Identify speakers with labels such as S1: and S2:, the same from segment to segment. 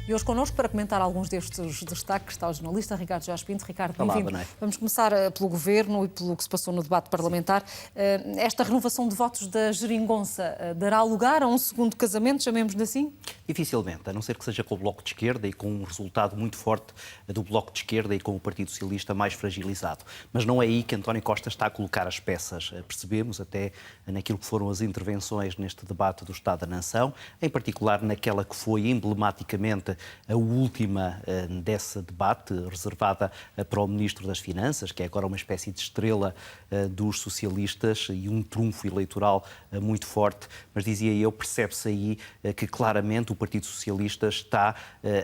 S1: E hoje connosco, para comentar alguns destes destaques, está o jornalista Ricardo Jorge Pinto. Ricardo,
S2: Olá,
S1: bem-vindo.
S2: boa noite.
S1: Vamos começar pelo Governo e pelo que se passou no debate parlamentar. Esta renovação de votos da Geringonça dará lugar a um segundo casamento, chamemos-lhe assim?
S2: Dificilmente, a não ser que seja com o Bloco de Esquerda e com um resultado muito forte do Bloco de Esquerda e com o Partido Socialista mais fragilizado. Mas não é aí que António Costa está a colocar as peças. Percebemos até naquilo que foram as intervenções neste debate do Estado da Nação, em particular naquela que foi emblematicamente a última desse debate, reservada para o Ministro das Finanças, que é agora uma espécie de estrela dos socialistas e um trunfo eleitoral muito forte. Mas dizia eu, percebe-se aí que claramente o Partido Socialista está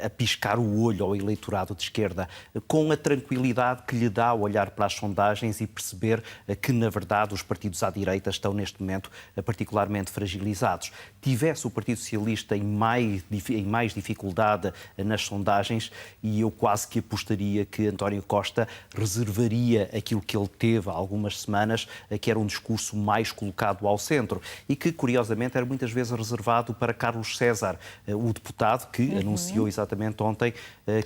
S2: a piscar o olho ao eleitorado de esquerda, com a tranquilidade que lhe dá olhar para as sondagens e perceber que, na verdade, os partidos à direita estão neste momento particularmente fragilizados. Tivesse o Partido Socialista em mais dificuldade nas sondagens, e eu quase que apostaria que António Costa reservaria aquilo que ele teve há algumas semanas, que era um discurso mais colocado ao centro e que, curiosamente, era muitas vezes reservado para Carlos César, o deputado que anunciou exatamente ontem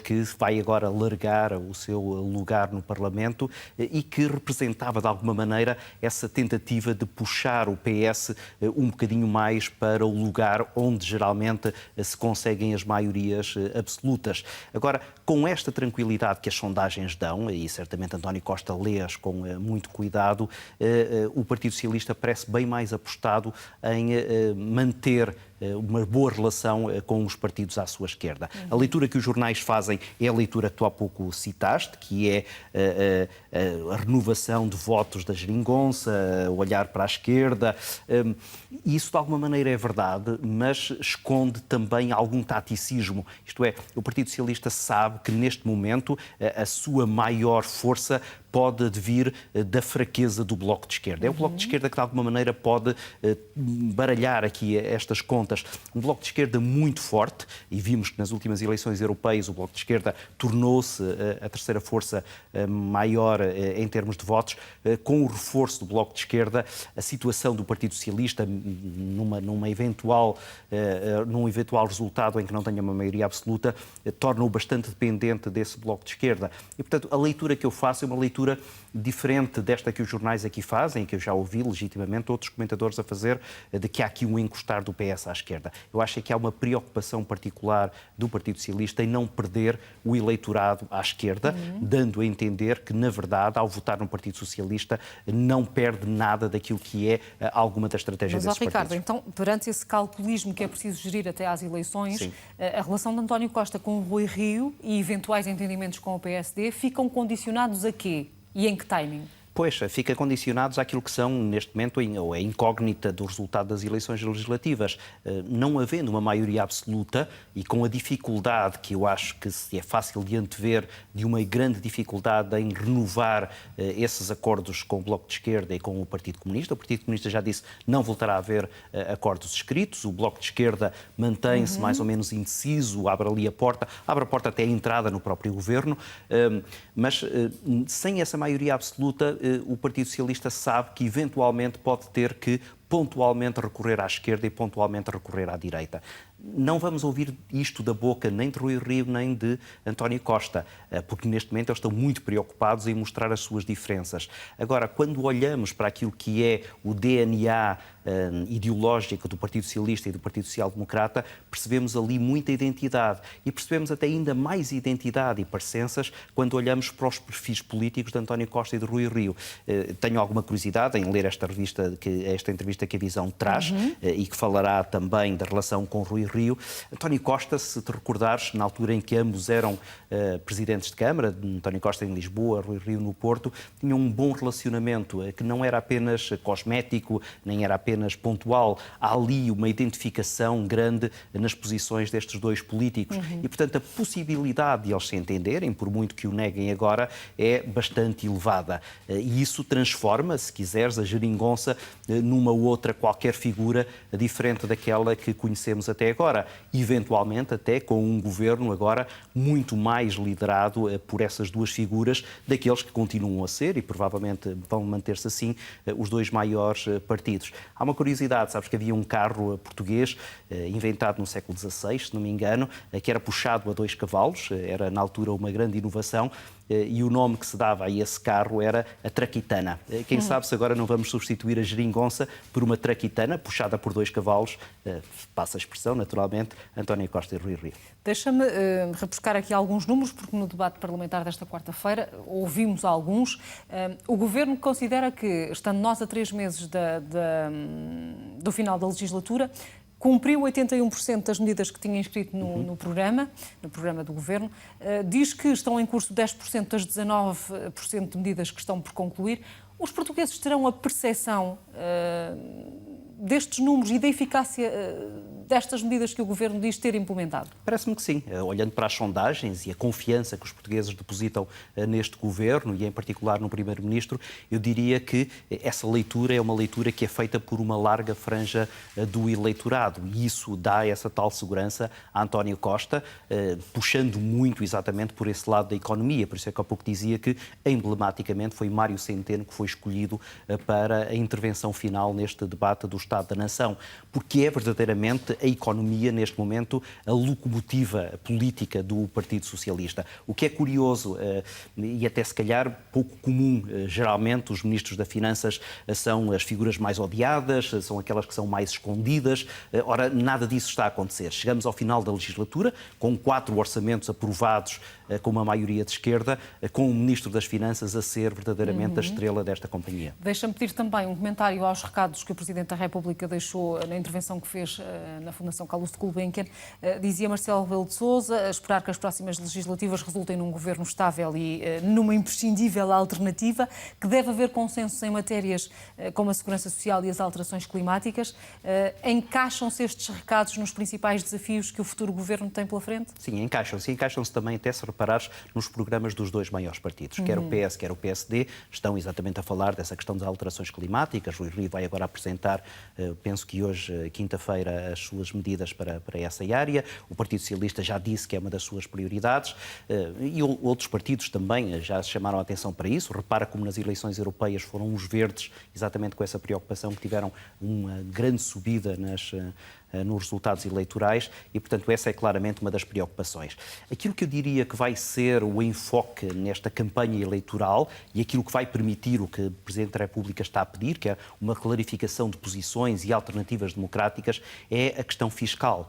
S2: que vai agora largar o seu lugar no Parlamento e que representava, de alguma maneira, essa tentativa de puxar o PS um bocadinho mais para o lugar onde geralmente se conseguem as maiorias absolutas. Agora, com esta tranquilidade que as sondagens dão, e certamente António Costa lê-as com muito cuidado, o Partido Socialista parece bem mais apostado em manter uma boa relação com os partidos à sua esquerda. A leitura que os jornais fazem é a leitura que tu há pouco citaste, que é a renovação de votos da Geringonça, olhar para a esquerda. Isso, de alguma maneira, é verdade, mas esconde também algum taticismo. Isto é, o Partido Socialista sabe que, neste momento, a sua maior força pode advir da fraqueza do Bloco de Esquerda. É o Bloco de Esquerda que, de alguma maneira, pode baralhar aqui estas contas. Um Bloco de Esquerda muito forte, e vimos que nas últimas eleições europeias o Bloco de Esquerda tornou-se a terceira força maior em termos de votos. Com o reforço do Bloco de Esquerda, a situação do Partido Socialista, num eventual resultado em que não tenha uma maioria absoluta, torna-o bastante dependente desse Bloco de Esquerda. E, portanto, a leitura que eu faço é uma leitura diferente desta que os jornais aqui fazem, que eu já ouvi legitimamente outros comentadores a fazer, de que há aqui um encostar do PS à esquerda. Eu acho que há uma preocupação particular do Partido Socialista em não perder o eleitorado à esquerda, dando a entender que, na verdade, ao votar no Partido Socialista, não perde nada daquilo que é alguma da estratégia desses partidos.
S1: Ricardo, então, perante esse calculismo que é preciso gerir até às eleições, sim, a relação de António Costa com o Rui Rio e eventuais entendimentos com o PSD ficam condicionados a quê? E em que timing?
S2: Pois, fica condicionados àquilo que são, neste momento, a incógnita do resultado das eleições legislativas. Não havendo uma maioria absoluta e com a dificuldade, que eu acho que é fácil de antever, de uma grande dificuldade em renovar esses acordos com o Bloco de Esquerda e com o Partido Comunista. O Partido Comunista já disse que não voltará a haver acordos escritos. O Bloco de Esquerda mantém-se mais ou menos indeciso, abre a porta até a entrada no próprio governo, mas sem essa maioria absoluta, o Partido Socialista sabe que eventualmente pode ter que pontualmente recorrer à esquerda e pontualmente recorrer à direita. Não vamos ouvir isto da boca nem de Rui Rio nem de António Costa, porque neste momento eles estão muito preocupados em mostrar as suas diferenças. Agora, quando olhamos para aquilo que é o DNA ideológico do Partido Socialista e do Partido Social Democrata, percebemos ali muita identidade e percebemos até ainda mais identidade e parecenças quando olhamos para os perfis políticos de António Costa e de Rui Rio. Tenho alguma curiosidade em ler esta entrevista que a Visão traz e que falará também da relação com Rui Rio. António Costa, se te recordares, na altura em que ambos eram presidentes de Câmara, António Costa em Lisboa, Rui Rio no Porto, tinham um bom relacionamento, que não era apenas cosmético, nem era apenas pontual. Há ali uma identificação grande nas posições destes dois políticos. E, portanto, a possibilidade de eles se entenderem, por muito que o neguem agora, é bastante elevada. E isso transforma, se quiseres, a Geringonça numa outra qualquer figura diferente daquela que conhecemos até agora. agora, eventualmente até com um governo agora muito mais liderado por essas duas figuras daqueles que continuam a ser e provavelmente vão manter-se assim os dois maiores partidos. Há uma curiosidade, sabes que havia um carro português inventado no século XVI, se não me engano, que era puxado a 2 cavalos, era na altura uma grande inovação, e o nome que se dava a esse carro era a traquitana. Quem sabe se agora não vamos substituir a geringonça por uma traquitana puxada por 2 cavalos, passa a expressão, naturalmente, António Costa e Rui Rio.
S1: Deixa-me rebuscar aqui alguns números, porque no debate parlamentar desta quarta-feira ouvimos alguns. O Governo considera que, estando nós a 3 meses do final da legislatura, cumpriu 81% das medidas que tinha inscrito no programa do Governo. Diz que estão em curso 10% das 19% de medidas que estão por concluir. Os portugueses terão a percepção destes números e da eficácia destas medidas que o Governo diz ter implementado?
S2: Parece-me que sim. Olhando para as sondagens e a confiança que os portugueses depositam neste Governo e, em particular, no Primeiro-Ministro, eu diria que essa leitura é uma leitura que é feita por uma larga franja do eleitorado e isso dá essa tal segurança a António Costa, puxando muito exatamente por esse lado da economia. Por isso é que há pouco dizia que, emblematicamente, foi Mário Centeno que foi escolhido para a intervenção final neste debate do Estado da Nação, porque é verdadeiramente a economia, neste momento, a locomotiva política do Partido Socialista. O que é curioso e até se calhar pouco comum, geralmente os ministros das Finanças são as figuras mais odiadas, são aquelas que são mais escondidas. Ora, nada disso está a acontecer. Chegamos ao final da legislatura, com 4 orçamentos aprovados com uma maioria de esquerda, com o Ministro das Finanças a ser verdadeiramente a estrela desta companhia.
S1: Deixa-me pedir também um comentário aos recados que o Presidente da República deixou na intervenção que fez na Fundação Calouste Gulbenkian. Dizia Marcelo Rebelo de Sousa esperar que as próximas legislativas resultem num governo estável e numa imprescindível alternativa, que deve haver consenso em matérias como a segurança social e as alterações climáticas. Encaixam-se estes recados nos principais desafios que o futuro governo tem pela frente?
S2: Sim, encaixam-se. Encaixam-se também, até se reparares, nos programas dos 2 maiores partidos. Quer o PS, quer o PSD, estão exatamente a falar dessa questão das alterações climáticas. Rui Rio vai agora apresentar, penso que hoje, quinta-feira, as suas medidas para essa área. O Partido Socialista já disse que é uma das suas prioridades e outros partidos também já chamaram a atenção para isso. Repara como nas eleições europeias foram os verdes, exatamente com essa preocupação, que tiveram uma grande subida nos resultados eleitorais e, portanto, essa é claramente uma das preocupações. Aquilo que eu diria que vai ser o enfoque nesta campanha eleitoral e aquilo que vai permitir o que o Presidente da República está a pedir, que é uma clarificação de posições e alternativas democráticas, é a questão fiscal.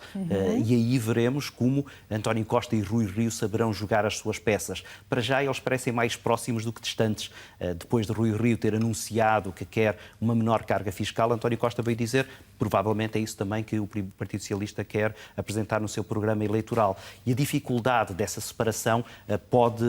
S2: E aí veremos como António Costa e Rui Rio saberão jogar as suas peças. Para já, eles parecem mais próximos do que distantes. Depois de Rui Rio ter anunciado que quer uma menor carga fiscal, António Costa veio dizer, provavelmente é isso também que o Partido Socialista quer apresentar no seu programa eleitoral. E a dificuldade dessa separação pode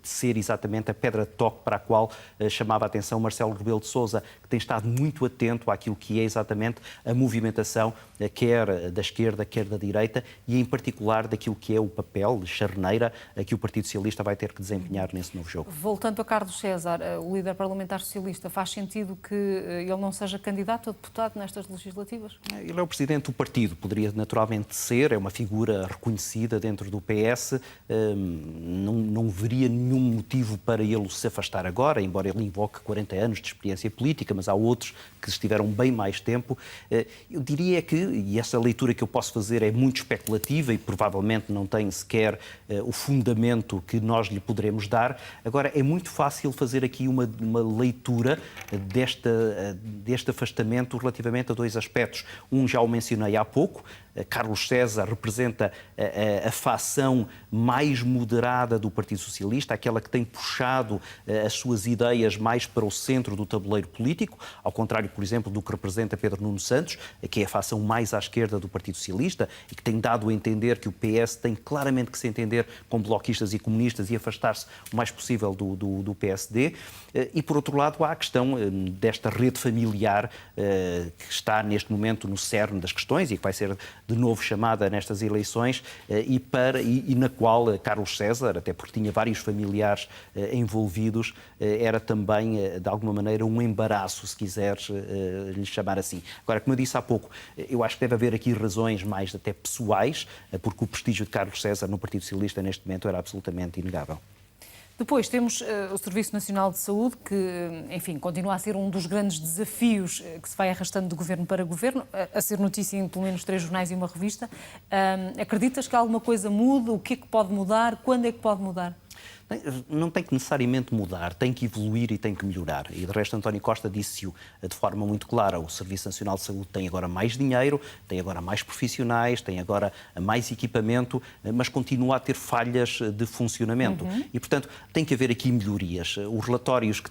S2: ser exatamente a pedra de toque para a qual chamava a atenção Marcelo Rebelo de Sousa, que tem estado muito atento àquilo que é exatamente a movimentação, quer da esquerda, quer da direita, e em particular daquilo que é o papel de charneira que o Partido Socialista vai ter que desempenhar nesse novo jogo.
S1: Voltando a Carlos César, o líder parlamentar socialista, faz sentido que ele não seja candidato a deputado nestas legislativas?
S2: Ele é o presidente do partido, poderia naturalmente ser, é uma figura reconhecida dentro do PS, não veria nenhum motivo para ele se afastar agora, embora ele invoque 40 anos de experiência política, mas há outros que estiveram bem mais tempo. Eu diria que, e essa leitura que eu posso fazer é muito especulativa e provavelmente não tem sequer o fundamento que nós lhe poderemos dar, agora é muito fácil fazer aqui uma leitura deste afastamento relativamente a 2 aspectos. Um já o mencionei há pouco, Carlos César representa a facção mais moderada do Partido Socialista, aquela que tem puxado as suas ideias mais para o centro do tabuleiro político, ao contrário, por exemplo, do que representa Pedro Nuno Santos, que é a facção mais à esquerda do Partido Socialista e que tem dado a entender que o PS tem claramente que se entender com bloquistas e comunistas e afastar-se o mais possível do PSD. E, por outro lado, há a questão desta rede familiar que está neste momento no cerne das questões e que vai ser de novo chamada nestas eleições e na qual Carlos César, até porque tinha vários familiares envolvidos, era também, de alguma maneira, um embaraço, se quiseres lhe chamar assim. Agora, como eu disse há pouco, eu acho que deve haver aqui razões mais até pessoais, porque o prestígio de Carlos César no Partido Socialista neste momento era absolutamente inegável.
S1: Depois temos o Serviço Nacional de Saúde, que, enfim, continua a ser um dos grandes desafios que se vai arrastando de governo para governo, a ser notícia em pelo menos 3 jornais e uma revista. Acreditas que alguma coisa muda? O que é que pode mudar? Quando é que pode mudar?
S2: Não tem que necessariamente mudar, tem que evoluir e tem que melhorar. E, de resto, António Costa disse-o de forma muito clara. O Serviço Nacional de Saúde tem agora mais dinheiro, tem agora mais profissionais, tem agora mais equipamento, mas continua a ter falhas de funcionamento. E, portanto, tem que haver aqui melhorias. Os relatórios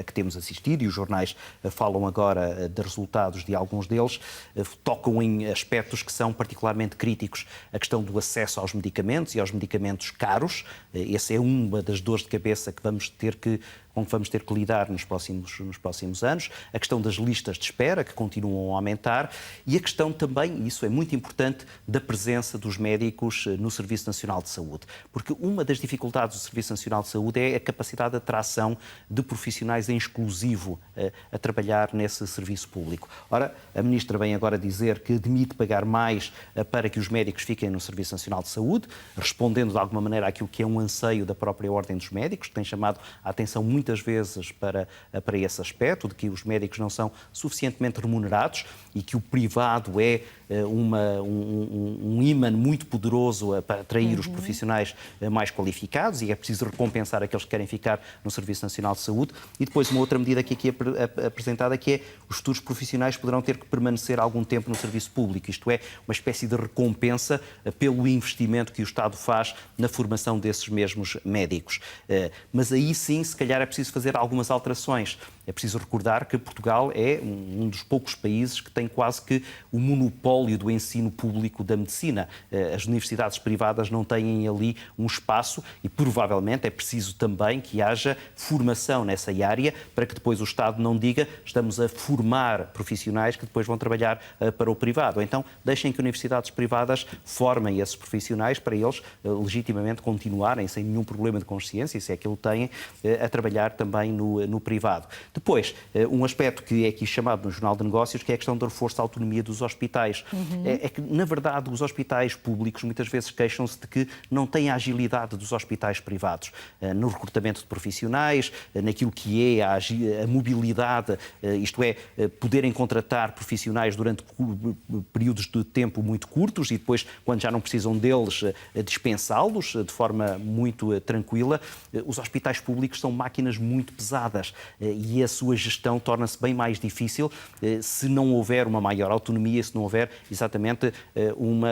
S2: a que temos assistido, e os jornais falam agora de resultados de alguns deles, tocam em aspectos que são particularmente críticos. A questão do acesso aos medicamentos e aos medicamentos caros. Esse é uma das dores de cabeça com que vamos ter que lidar nos próximos anos, a questão das listas de espera, que continuam a aumentar, e a questão também, e isso é muito importante, da presença dos médicos no Serviço Nacional de Saúde. Porque uma das dificuldades do Serviço Nacional de Saúde é a capacidade de atração de profissionais em exclusivo a trabalhar nesse serviço público. Ora, a Ministra vem agora dizer que admite pagar mais para que os médicos fiquem no Serviço Nacional de Saúde, respondendo de alguma maneira àquilo que é um anseio da própria Ordem dos Médicos, que tem chamado a atenção muitas vezes para esse aspecto, de que os médicos não são suficientemente remunerados e que o privado é um ímã muito poderoso para atrair os profissionais mais qualificados, e é preciso recompensar aqueles que querem ficar no Serviço Nacional de Saúde. E depois uma outra medida que aqui é apresentada, que é os futuros profissionais poderão ter que permanecer algum tempo no serviço público, isto é, uma espécie de recompensa pelo investimento que o Estado faz na formação desses mesmos médicos. Mas aí sim, se calhar é preciso fazer algumas alterações. É preciso recordar que Portugal é um dos poucos países que tem quase que o monopólio do ensino público da medicina. As universidades privadas não têm ali um espaço e provavelmente é preciso também que haja formação nessa área para que depois o Estado não diga estamos a formar profissionais que depois vão trabalhar para o privado. Então, deixem que universidades privadas formem esses profissionais para eles legitimamente continuarem sem nenhum problema de consciência, se é que ele têm, a trabalhar também no privado. Depois, um aspecto que é aqui chamado no Jornal de Negócios, que é a questão do reforço da autonomia dos hospitais. É que, na verdade, os hospitais públicos muitas vezes queixam-se de que não têm a agilidade dos hospitais privados no recrutamento de profissionais, naquilo que é a mobilidade, isto é, poderem contratar profissionais durante períodos de tempo muito curtos e depois, quando já não precisam deles, dispensá-los de forma muito tranquila. Os hospitais públicos são máquinas muito pesadas e a sua gestão torna-se bem mais difícil se não houver uma maior autonomia, se não houver exatamente uma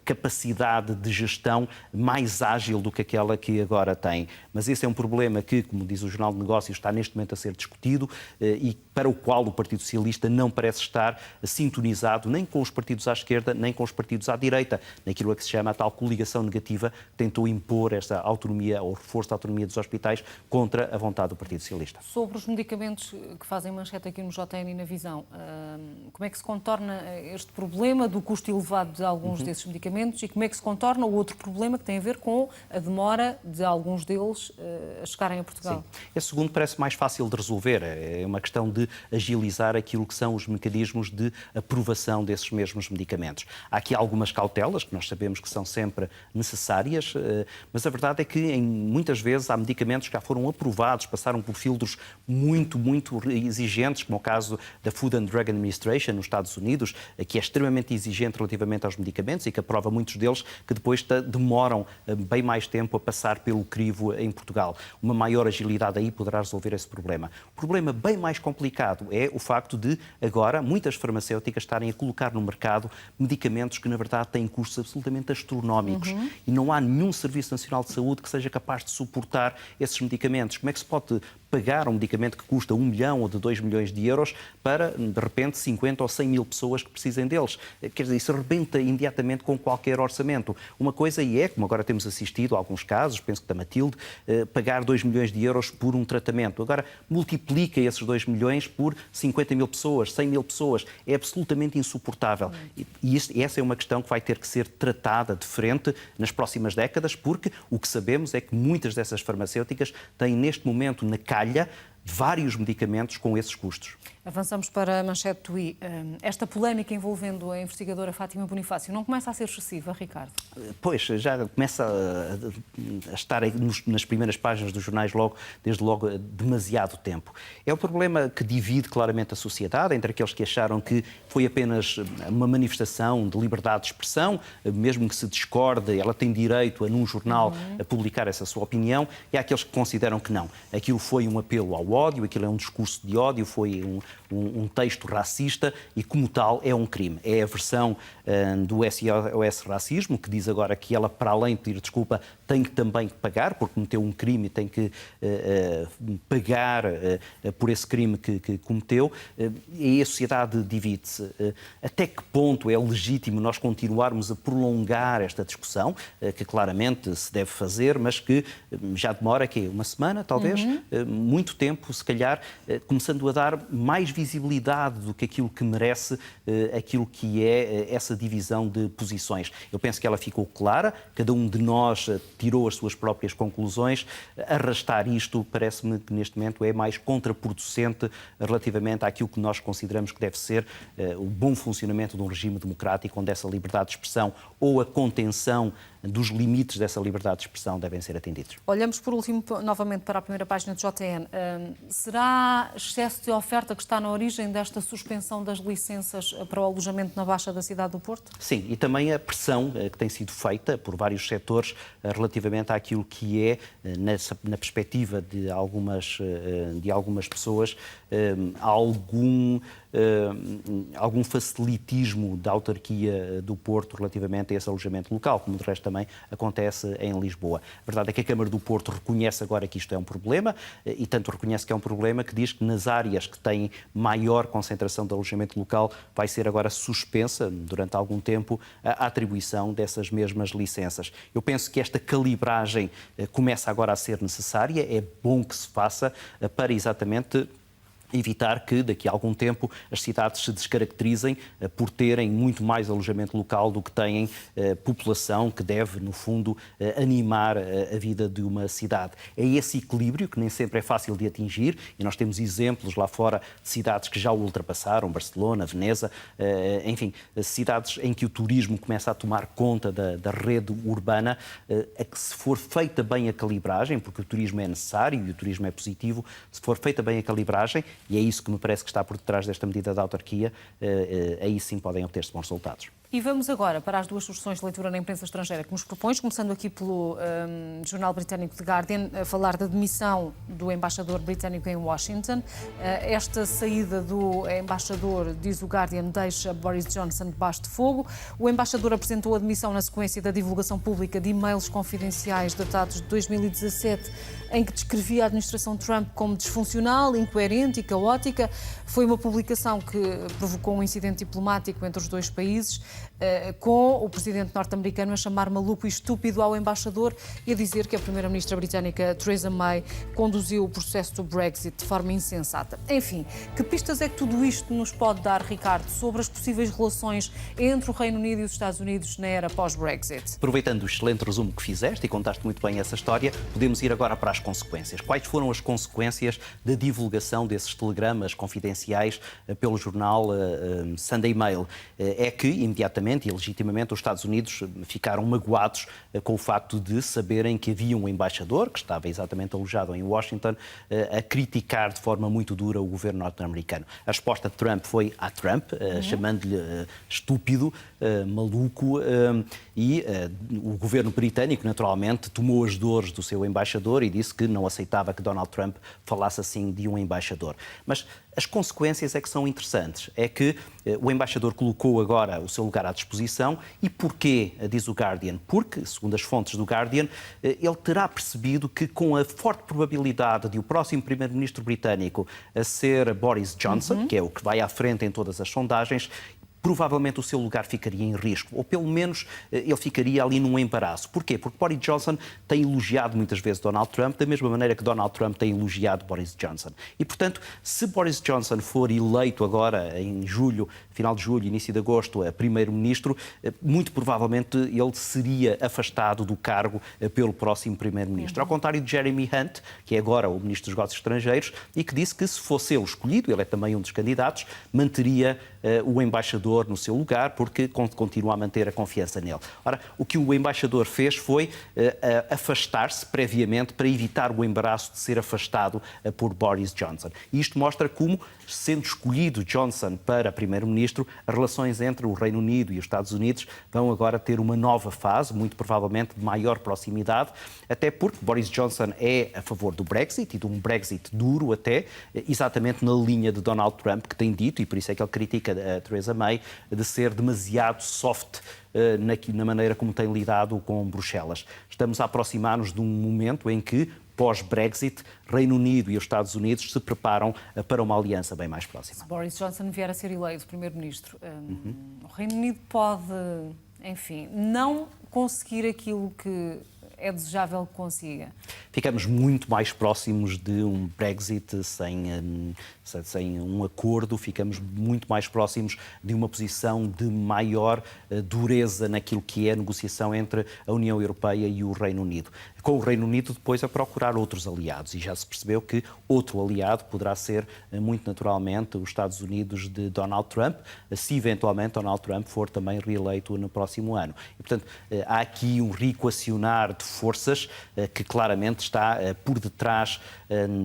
S2: capacidade de gestão mais ágil do que aquela que agora tem. Mas esse é um problema que, como diz o Jornal de Negócios, está neste momento a ser discutido e para o qual o Partido Socialista não parece estar sintonizado nem com os partidos à esquerda, nem com os partidos à direita, naquilo a que se chama a tal coligação negativa, que tentou impor esta autonomia ou reforço da autonomia dos hospitais contra a vontade do Partido Socialista.
S1: Sobre os medicamentos que fazem manchete aqui no JN e na Visão, como é que se contorna este problema do custo elevado de alguns desses medicamentos e como é que se contorna o outro problema que tem a ver com a demora de alguns deles a chegarem a Portugal?
S2: Sim. Esse segundo parece mais fácil de resolver. É uma questão de agilizar aquilo que são os mecanismos de aprovação desses mesmos medicamentos. Há aqui algumas cautelas que nós sabemos que são sempre necessárias, mas a verdade é que muitas vezes há medicamentos que já foram aprovados, passaram por filtros muito exigentes, como o caso da Food and Drug Administration nos Estados Unidos, que é extremamente exigente relativamente aos medicamentos e que aprova muitos deles que depois demoram bem mais tempo a passar pelo crivo em Portugal. Uma maior agilidade aí poderá resolver esse problema. O problema bem mais complicado é o facto de agora muitas farmacêuticas estarem a colocar no mercado medicamentos que na verdade têm custos absolutamente astronómicos e não há nenhum Serviço Nacional de Saúde que seja capaz de suportar esses medicamentos. Como é que se pode pagar um medicamento que custa 1 milhão ou de 2 milhões de euros para, de repente, 50 ou 100 mil pessoas que precisem deles. Quer dizer, isso rebenta imediatamente com qualquer orçamento. Uma coisa é, como agora temos assistido a alguns casos, penso que da Matilde, pagar 2 milhões de euros por um tratamento. Agora, multiplica esses 2 milhões por 50 mil pessoas, 100 mil pessoas. É absolutamente insuportável. E essa é uma questão que vai ter que ser tratada de frente nas próximas décadas, porque o que sabemos é que muitas dessas farmacêuticas têm neste momento na calha vários medicamentos com esses custos.
S1: Avançamos para a manchete do I. Esta polémica envolvendo a investigadora Fátima Bonifácio não começa a ser excessiva, Ricardo?
S2: Pois, já começa a estar aí nas primeiras páginas dos jornais desde logo demasiado tempo. É um problema que divide claramente a sociedade entre aqueles que acharam que foi apenas uma manifestação de liberdade de expressão, mesmo que se discorde, ela tem direito a, num jornal, a publicar essa sua opinião, e há aqueles que consideram que não. Aquilo foi um apelo ao ódio, aquilo é um discurso de ódio, foi um texto racista e, como tal, é um crime. É a versão do SOS Racismo, que diz agora que ela, para além de pedir desculpa, tem que também pagar, porque cometeu um crime e tem que pagar por esse crime que cometeu. E a sociedade divide-se. Até que ponto é legítimo nós continuarmos a prolongar esta discussão, que claramente se deve fazer, mas que já demora aqui uma semana, talvez, muito tempo, se calhar, começando a dar mais visibilidade do que aquilo que merece, aquilo que é essa divisão de posições. Eu penso que ela ficou clara, cada um de nós tirou as suas próprias conclusões. Arrastar isto, parece-me que neste momento é mais contraproducente relativamente àquilo que nós consideramos que deve ser o bom funcionamento de um regime democrático, onde essa liberdade de expressão ou a contenção dos limites dessa liberdade de expressão devem ser atendidos.
S1: Olhamos por último novamente para a primeira página do JN. Será excesso de oferta que está na origem desta suspensão das licenças para o alojamento na Baixa da cidade do Porto?
S2: Sim, e também a pressão que tem sido feita por vários setores relativamente àquilo que é, na perspectiva de algumas pessoas, algum facilitismo da autarquia do Porto relativamente a esse alojamento local, como de resto também acontece em Lisboa. A verdade é que a Câmara do Porto reconhece agora que isto é um problema, e tanto reconhece que é um problema que diz que nas áreas que têm maior concentração de alojamento local vai ser agora suspensa, durante algum tempo, a atribuição dessas mesmas licenças. Eu penso que esta calibragem começa agora a ser necessária, é bom que se faça para exatamente evitar que, daqui a algum tempo, as cidades se descaracterizem por terem muito mais alojamento local do que têm população que deve, no fundo, animar a vida de uma cidade. É esse equilíbrio que nem sempre é fácil de atingir, e nós temos exemplos lá fora de cidades que já o ultrapassaram, Barcelona, Veneza, enfim, cidades em que o turismo começa a tomar conta da rede urbana, a que se for feita bem a calibragem, porque o turismo é necessário e o turismo é positivo, se for feita bem a calibragem, e é isso que me parece que está por detrás desta medida da autarquia, aí sim podem obter-se bons resultados.
S1: E vamos agora para as duas sugestões de leitura na imprensa estrangeira que nos propões, começando aqui pelo jornal britânico The Guardian, a falar da demissão do embaixador britânico em Washington. Esta saída do embaixador, diz o Guardian, deixa Boris Johnson debaixo de fogo. O embaixador apresentou a demissão na sequência da divulgação pública de e-mails confidenciais datados de 2017, em que descrevia a administração Trump como disfuncional, incoerente e caótica. Foi uma publicação que provocou um incidente diplomático entre os dois países, com o presidente norte-americano a chamar maluco e estúpido ao embaixador e a dizer que a primeira-ministra britânica Theresa May conduziu o processo do Brexit de forma insensata. Enfim, que pistas é que tudo isto nos pode dar, Ricardo, sobre as possíveis relações entre o Reino Unido e os Estados Unidos na era pós-Brexit?
S2: Aproveitando o excelente resumo que fizeste e contaste muito bem essa história, podemos ir agora para as consequências. Quais foram as consequências da divulgação desses telegramas confidenciais pelo jornal Sunday Mail? É que, imediatamente e legitimamente, os Estados Unidos ficaram magoados com o facto de saberem que havia um embaixador, que estava exatamente alojado em Washington, a criticar de forma muito dura o governo norte-americano. A resposta de Trump foi a Trump, chamando-lhe estúpido, maluco, e o governo britânico, naturalmente, tomou as dores do seu embaixador e disse que não aceitava que Donald Trump falasse assim de um embaixador. Mas As consequências é que são interessantes. É que o embaixador colocou agora o seu lugar à disposição. E porquê, diz o Guardian? Porque, segundo as fontes do Guardian, ele terá percebido que com a forte probabilidade de o próximo primeiro-ministro britânico a ser Boris Johnson, que é o que vai à frente em todas as sondagens, provavelmente o seu lugar ficaria em risco, ou pelo menos ele ficaria ali num embaraço. Porquê? Porque Boris Johnson tem elogiado muitas vezes Donald Trump, da mesma maneira que Donald Trump tem elogiado Boris Johnson. E, portanto, se Boris Johnson for eleito agora em julho, final de julho, início de agosto, a primeiro-ministro, muito provavelmente ele seria afastado do cargo pelo próximo primeiro-ministro. Ao contrário de Jeremy Hunt, que é agora o ministro dos Negócios Estrangeiros, e que disse que se fosse ele escolhido, ele é também um dos candidatos, manteria o embaixador no seu lugar, porque continua a manter a confiança nele. Ora, o que o embaixador fez foi afastar-se previamente para evitar o embaraço de ser afastado por Boris Johnson. E isto mostra como, sendo escolhido Johnson para primeiro-ministro, as relações entre o Reino Unido e os Estados Unidos vão agora ter uma nova fase, muito provavelmente de maior proximidade, até porque Boris Johnson é a favor do Brexit e de um Brexit duro até, exatamente na linha de Donald Trump, que tem dito, e por isso é que ele critica a Theresa May, de ser demasiado soft na maneira como tem lidado com Bruxelas. Estamos a aproximar-nos de um momento em que, pós-Brexit, Reino Unido e os Estados Unidos se preparam para uma aliança bem mais próxima.
S1: Se Boris Johnson vier a ser eleito primeiro-ministro, o Reino Unido pode, enfim, não conseguir aquilo que é desejável que consiga.
S2: Ficamos muito mais próximos de um Brexit sem um acordo, ficamos muito mais próximos de uma posição de maior dureza naquilo que é a negociação entre a União Europeia e o Reino Unido. Com o Reino Unido depois a procurar outros aliados, e já se percebeu que outro aliado poderá ser, muito naturalmente, os Estados Unidos de Donald Trump, se eventualmente Donald Trump for também reeleito no próximo ano. E, portanto, há aqui um reequacionar de forças que claramente está por detrás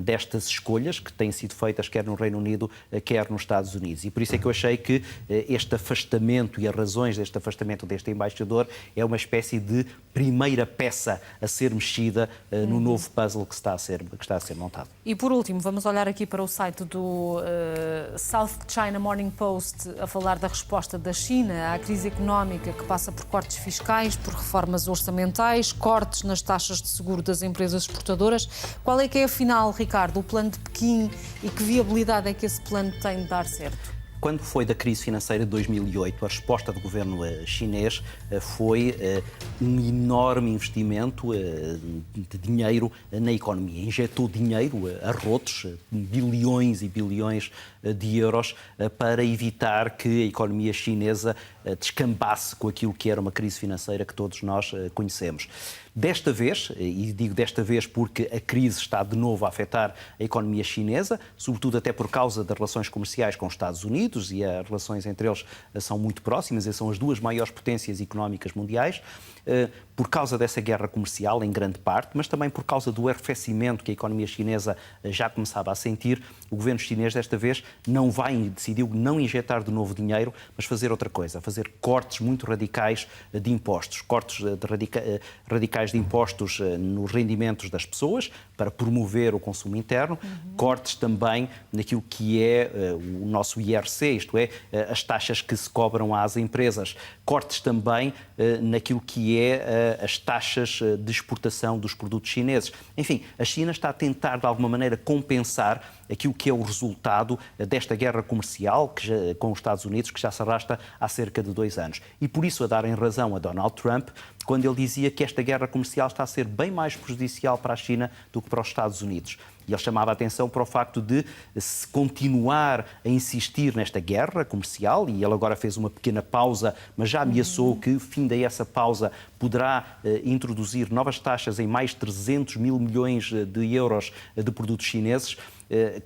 S2: destas escolhas que têm sido feitas quer no Reino Unido, quer nos Estados Unidos. E por isso é que eu achei que este afastamento e as razões deste afastamento deste embaixador é uma espécie de primeira peça a ser mexida no novo puzzle que está a ser montado.
S1: E por último, vamos olhar aqui para o site do South China Morning Post a falar da resposta da China à crise económica que passa por cortes fiscais, por reformas orçamentais, cortes nas taxas de seguro das empresas exportadoras. Qual é que é, afinal, Ricardo, o plano de Pequim e que viabilidade é que esse plano tem de dar certo?
S2: Quando foi da crise financeira de 2008, a resposta do governo chinês foi um enorme investimento de dinheiro na economia. Injetou dinheiro a rotos, bilhões e bilhões de euros, para evitar que a economia chinesa descambasse com aquilo que era uma crise financeira que todos nós conhecemos. Desta vez, e digo desta vez porque a crise está de novo a afetar a economia chinesa, sobretudo até por causa das relações comerciais com os Estados Unidos, e as relações entre eles são muito próximas, e são as duas maiores potências económicas mundiais, por causa dessa guerra comercial, em grande parte, mas também por causa do arrefecimento que a economia chinesa já começava a sentir. O governo chinês, desta vez, decidiu não injetar de novo dinheiro, mas fazer outra coisa, fazer cortes muito radicais de impostos, cortes radicais de impostos nos rendimentos das pessoas, para promover o consumo interno, cortes também naquilo que é o nosso IRC, isto é, as taxas que se cobram às empresas, cortes também naquilo que é as taxas de exportação dos produtos chineses. Enfim, a China está a tentar, de alguma maneira, compensar aquilo que é o resultado desta guerra comercial com os Estados Unidos, que já se arrasta há cerca de 2 anos. E por isso a darem razão a Donald Trump, quando ele dizia que esta guerra comercial está a ser bem mais prejudicial para a China do que para os Estados Unidos. E ele chamava a atenção para o facto de se continuar a insistir nesta guerra comercial, e ele agora fez uma pequena pausa, mas já ameaçou que, fim essa pausa, poderá introduzir novas taxas em mais 300 mil milhões de euros de produtos chineses.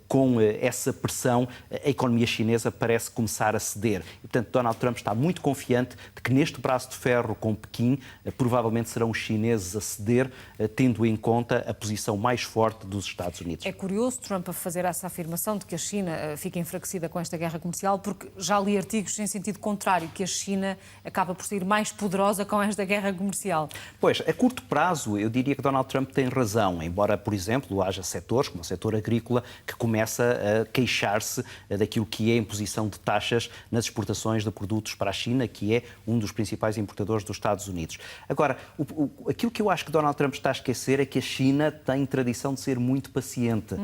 S2: Com essa pressão, a economia chinesa parece começar a ceder. E, portanto, Donald Trump está muito confiante de que neste braço de ferro com Pequim, provavelmente serão os chineses a ceder, tendo em conta a posição mais forte dos Estados Unidos.
S1: É curioso Trump a fazer essa afirmação de que a China fica enfraquecida com esta guerra comercial, porque já li artigos em sentido contrário, que a China acaba por sair mais poderosa com esta guerra comercial.
S2: Pois, a curto prazo, eu diria que Donald Trump tem razão, embora, por exemplo, haja setores, como o setor agrícola, que começa a queixar-se daquilo que é a imposição de taxas nas exportações de produtos para a China, que é um dos principais importadores dos Estados Unidos. Agora, aquilo que eu acho que Donald Trump está a esquecer é que a China tem tradição de ser muito paciente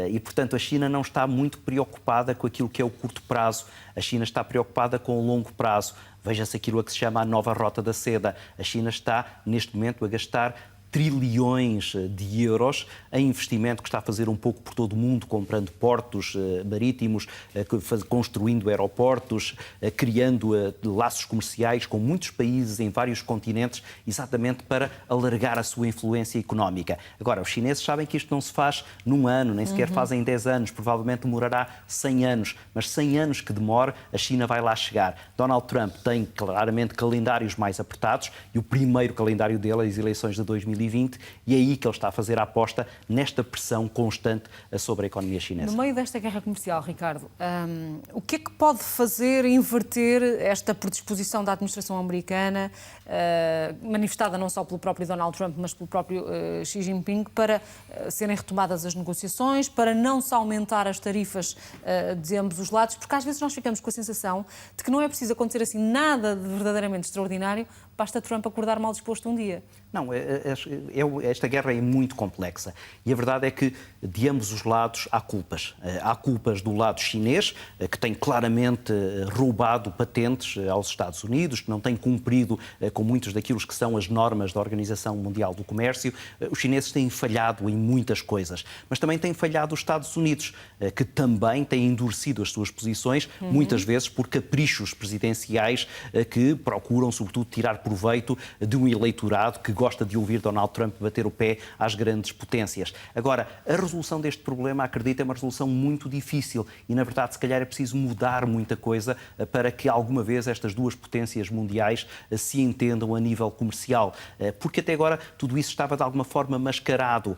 S2: e, portanto, a China não está muito preocupada com aquilo que é o curto prazo. A China está preocupada com o longo prazo. Veja-se aquilo a que se chama a nova rota da seda. A China está, neste momento, a gastar trilhões de euros em investimento que está a fazer um pouco por todo o mundo, comprando portos marítimos, construindo aeroportos, criando laços comerciais com muitos países em vários continentes, exatamente para alargar a sua influência económica. Agora, os chineses sabem que isto não se faz num ano, nem sequer fazem 10 anos, provavelmente demorará 100 anos, mas 100 anos que demore, a China vai lá chegar. Donald Trump tem claramente calendários mais apertados e o primeiro calendário dele é as eleições de 2020, e é aí que ele está a fazer a aposta nesta pressão constante sobre a economia chinesa.
S1: No meio desta guerra comercial, Ricardo, o que é que pode fazer inverter esta predisposição da administração americana, manifestada não só pelo próprio Donald Trump, mas pelo próprio Xi Jinping, para serem retomadas as negociações, para não se aumentar as tarifas de ambos os lados? Porque às vezes nós ficamos com a sensação de que não é preciso acontecer assim nada de verdadeiramente extraordinário, basta Trump acordar mal disposto um dia.
S2: Não, esta guerra é muito complexa e a verdade é que de ambos os lados há culpas. Há culpas do lado chinês, que tem claramente roubado patentes aos Estados Unidos, que não tem cumprido com muitos daquilo que são as normas da Organização Mundial do Comércio. Os chineses têm falhado em muitas coisas, mas também têm falhado os Estados Unidos, que também têm endurecido as suas posições, muitas vezes por caprichos presidenciais que procuram, sobretudo, tirar proveito de um eleitorado que gosta de ouvir Donald Trump bater o pé às grandes potências. Agora, a resolução deste problema, acredito, é uma resolução muito difícil e, na verdade, se calhar é preciso mudar muita coisa para que alguma vez estas duas potências mundiais se entendam a nível comercial. Porque até agora tudo isso estava de alguma forma mascarado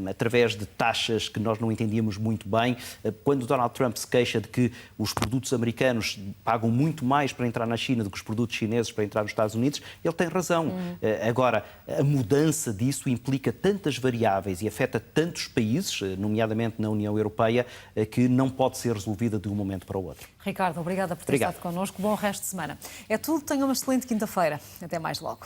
S2: através de taxas que nós não entendíamos muito bem. Quando Donald Trump se queixa de que os produtos americanos pagam muito mais para entrar na China do que os produtos chineses para entrar nos Estados Unidos, ele tem razão. Agora, a mudança disso implica tantas variáveis e afeta tantos países, nomeadamente na União Europeia, que não pode ser resolvida de um momento para o outro.
S1: Ricardo, obrigada por ter estado connosco. Bom resto de semana. É tudo. Tenha uma excelente quinta-feira. Até mais logo.